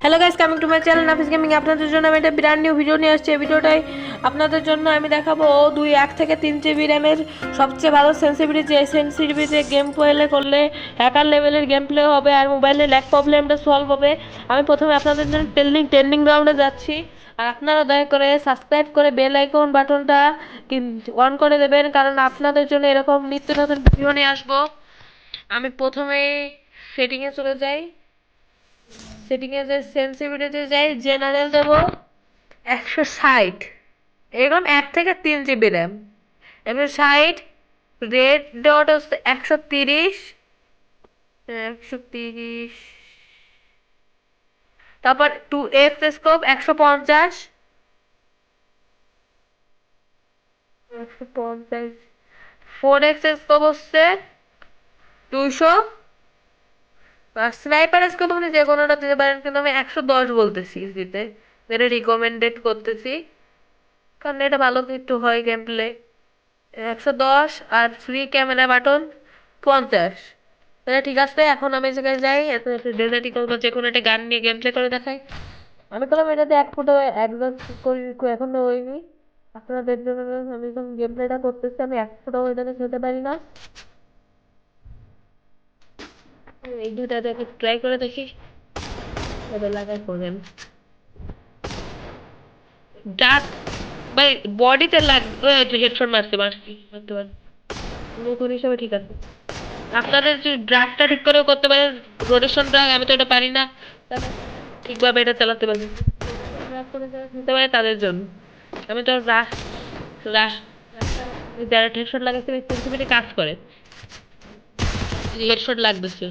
Hello guys, coming to my channel Nafis gaming. আপনাদের জন্য আমি একটা ব্র্যান্ড নিউ ভিডিও নিয়ে আসছি। এই ভিডিওটাই আপনাদের জন্য আমি দেখাবো 1 থেকে 3 GB র্যামের সবচেয়ে ভালো সেন্সিটিভিটি, যে সেন্সিটিভিটিতে গেম প্লে করলে হ্যাকার লেভেলের গেম প্লে হবে আর মোবাইলের ল্যাগ প্রবলেমটা সলভ হবে। আমি প্রথমে আপনাদের জন্য ট্রেন্ডিং গ্রাউন্ডে যাচ্ছি, আর আপনারা দয়া করে সাবস্ক্রাইব করে বেল আইকন বাটনটা অন করে দেবেন, কারণ আপনাদের জন্য এরকম নিত্য নতুন ভিডিও নিয়ে আসবো। আমি প্রথমেই সেটিংয়ে চলে যাই, সেটিংয়ে যে সেন্সিটিভিটি যাই, জেনারেল দেব 160, এরকম 1 থেকে 3 GB র্যাম, 160। রেড ডট হচ্ছে 130, 130। তারপর 2x স্কোপ 150, 150। 4x স্কোপ হচ্ছে 200। আর স্নাইপার স্কোপ আপনি যে কোনোটা দিতে পারেন, কিন্তু আমি 110 বলতেছি দিতে, এটা রিকমেন্ডেড করতেছি, কারণ এটা ভালো একটু হয় গেম প্লে। 110 আর ফ্রি ক্যামেরা বাটন 50। তাহলে ঠিক আছে, এখন আমি এই জায়গায় যাই, এত ডেজার্টি করবো, যে কোনো একটা গান নিয়ে গেম প্লে করে দেখাই। আমি করলাম এটাতে 1 ফুট একজন করি, এখনো হয়নি। আপনাদের জন্য আমি যখন গেম প্লেটা করতেছি, আমি 1 ফুটও এটাতে খেলতে পারি না। এই দুটাতে ট্রাই করে দেখি, এটা লাগাই করবেন। ডাক ভাই, বডিতে লাগবে, হেডশট মারতে পারছি নতুন হিসাবে, ঠিক আছে। আপনাদের যদি ড্রাগটা ঠিক করে করতে পারেন, রোটেশন ড্রাগ, আমি তো এটা পারি না, তাহলে ঠিকভাবে এটা চালাতে পারবেন। ড্রাগ করে যারা খেলতে পারে তাদের জন্য। আমি তো রাশ রাশ যারা হেডশট লাগাচ্ছে সেন্সিটিভিটি কাজ করে, হেডশট লাগতেছে,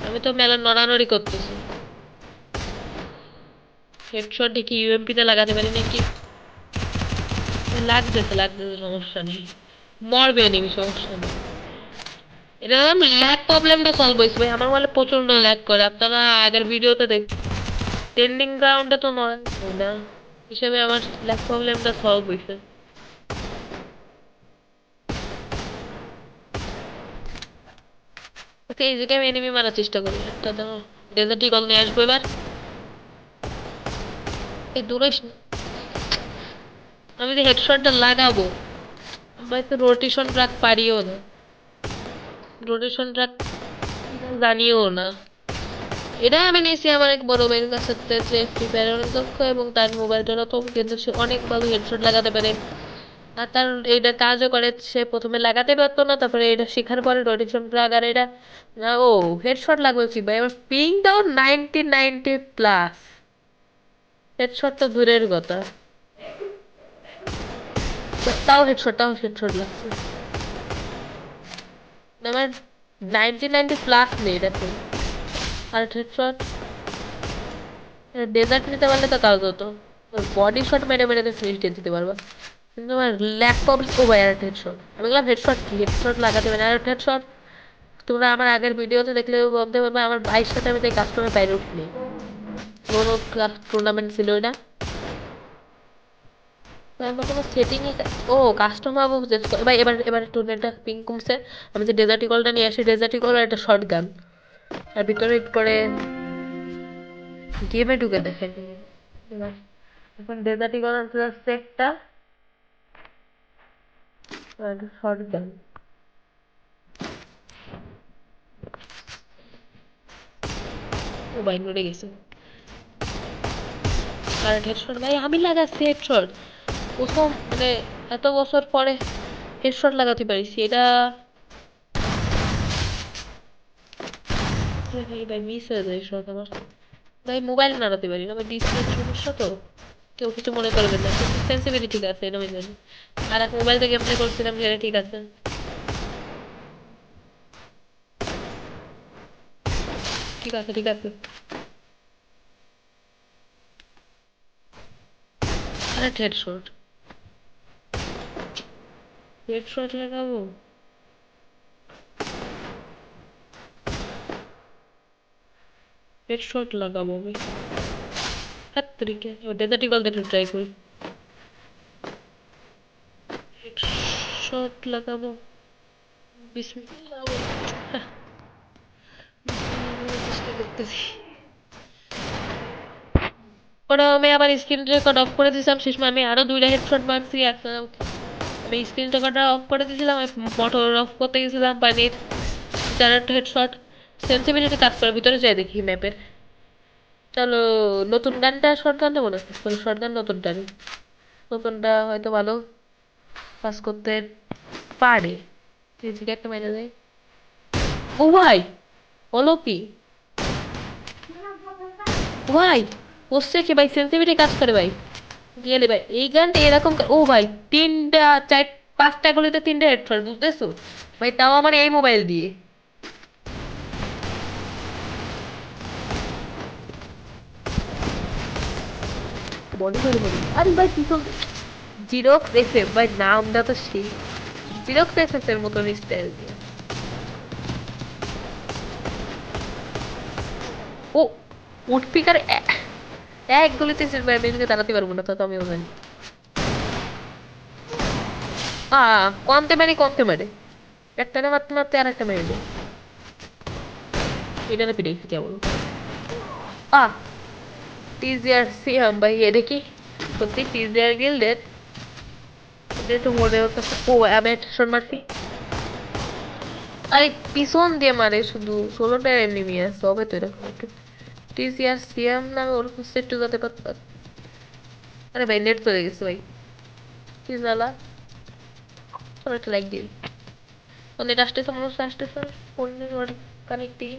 আমি তো মেলা নড়ানড়ি করতেছি। হেডশট দেখি ইউএমপিতে লাগাতে পারি নাকি। লাগতেছে সমস্যা নেই, মরবে এনিমি, সমস্যা নেই। এটা ল্যাগ প্রবলেমটা সলভ হয়েছে ভাই, আমার বলে প্রচন্ড ল্যাগ করে, আপনারা আগের ভিডিওতে দেখ। ট্রেন্ডিং গ্রাউন্ডে তো নয় না হিসেবে আমার ল্যাগ প্রবলেমটা সলভ হয়েছে। ওকে, এই জায়গায় আমি এনিমি মারার চেষ্টা করি, একটা তো ডেজার্ট ইগল নিয়ে আসবো এবার। এই দূরে আমি যে হেডশটটা লাগাবো, ভাই তো রোটেশন ট্রাক পারিও না, রোটেশন ট্রাক জানিও না। এটা আমি নিয়েছি আমার এক বড় ভাইয়ের কাছে, যে ফ্রি ফায়ার অনেক দক্ষ এবং তার মোবাইলটা তো, কিন্তু সে অনেক ভালো হেডশট লাগাতে পারে। আর তার এটা কাজও করে, সে প্রথমে লাগাতে পারতো না, তারপরে এটা শেখার পরে রোটেশন ট্রাক আর এটা ও হেডশট লাগবে কি ভাই, আমার পিংটাও 90 প্লাস, হেডশট তো দূরের কথা, তাও হেডশট লাগছে আমার 90 প্লাস নেই এটাতে। আর হেডশট ডেজার্ট নিতে পারলে তো কাজ হতো, বডি শট মেরে মেরে তো ফিনিশ দিয়ে দিতে পারবা, কিন্তু আমার ল্যাগ প্রবলেম। ও ভাই, আর হেডশট, আমি বললাম হেডশট কি, হেডশট লাগাতে পারি, আর হেডশট তোমরা আমার আগের ভিডিওতে দেখলে বলতে পারবে, আমার ভাইয়ের সাথে আমি তাই কাস্টমে পাইরে উঠলি, কোনো টুর্নামেন্ট ছিল এটা। আমার কোনো সেটিং ও কাস্টমার ভাই, এবার এবার টুর্নামেন্টটা পিং কমছে। আমি যে ডেজার্ট ইগলটা নিয়ে আসি, ডেজার্ট ইগল আর একটা শর্ট গান, আর ভিতরে পরে গেমে ঢুকে দেখেন। এখন ডেজার্ট ইগল আসছে একটা, আর শর্ট গান। ও ভাই, নড়ে গেছে। আর হেডশট ভাই আমি লাগাচ্ছি, হেডশট প্রথম মানে এত বছর পরে হেডশট লাগাতে পারিছি এটা। ভাই ভাই মিস হয়ে যায় শট আমার, ভাই মোবাইল নাড়াতে পারি না, আমার ডিসপ্লে সমস্যা তো, কেউ কিছু মনে করবেন না, কিন্তু সেন্সিটিভিটি ঠিক আছে, এটা আমি জানি। আর এক মোবাইল থেকে গেম প্লে করছিলাম, সেটা ঠিক আছে। ঠিক আছে ঠিক আছে। আরে হেডশট, হেডশট লাগাবো, হেডশট লাগাবো আমি। হাত তরিকে ডেজার্ট ইগল দেখে ট্রাই করি, হেডশট লাগাবো। বিসমিল্লাহ, চেষ্টা করতেছি। ওরা আমি আবার স্ক্রিন রেকর্ড অফ করে দিয়েছিলাম শেষ আমি আরো দুইটা হেডশট মারছি একটা আমি স্ক্রিন রেকর্ডার অফ করে দিয়েছিলাম মোটর অফ করতে গেছিলাম পানির ডাইরেক্ট হেডশট সেন্সিটিভিটি কাজ করে ভিতরে যাই দেখি ম্যাপের চলো নতুন গানটা শর্ট গানটা মনে হচ্ছে শর্ট গান নতুনটা নতুনটা হয়তো ভালো পাস করতে পারে ফিজিকে একটা মেরে দেয় ও ভাই হলো কি ভাই বসছে কি ভাই সেন্সিটিভিটি কাজ করে ভাই গেলে ভাই এই গানটা এরকম ও ভাই তিনটা চার পাঁচটা গলিতে তিনটা হেডফোন বুঝতেছো ভাই তাও আমার এই মোবাইল দিয়ে বডি করে বলি আরে ভাই পিছন জিরক্স এফএফ ভাই নামটা তো সেই জিরক্স এফএফ এর মতন স্টাইল দিয়ে ও উড পিকার এক গুলিতে ভাই আমি এদিকে দাঁড়াতে পারবো না তা তো আমিও জানি কমতে মারে একটা মারতে মারতে আর একটা মেরে দেয় এটা না পিড়ে কেবল আহ টিজিআর সিয়াম ভাই এটা কি সত্যি টিজিআর গিল্ডের এটা একটু মনে হচ্ছে ও আমি একটা শট মারছি আরে পিছন দিয়ে মারে শুধু 16টা এনিমি আছে হবে তো এরকম একটু টিজিআর সিয়াম নামে ওর কাছে একটু যেতে পারতাম আরে ভাই নেট চলে গেছে ভাই কি জ্বালা চলো একটা লাইক দিই নেট আসতেছে মনে হচ্ছে আসতেছে ফোন কানেক্টিং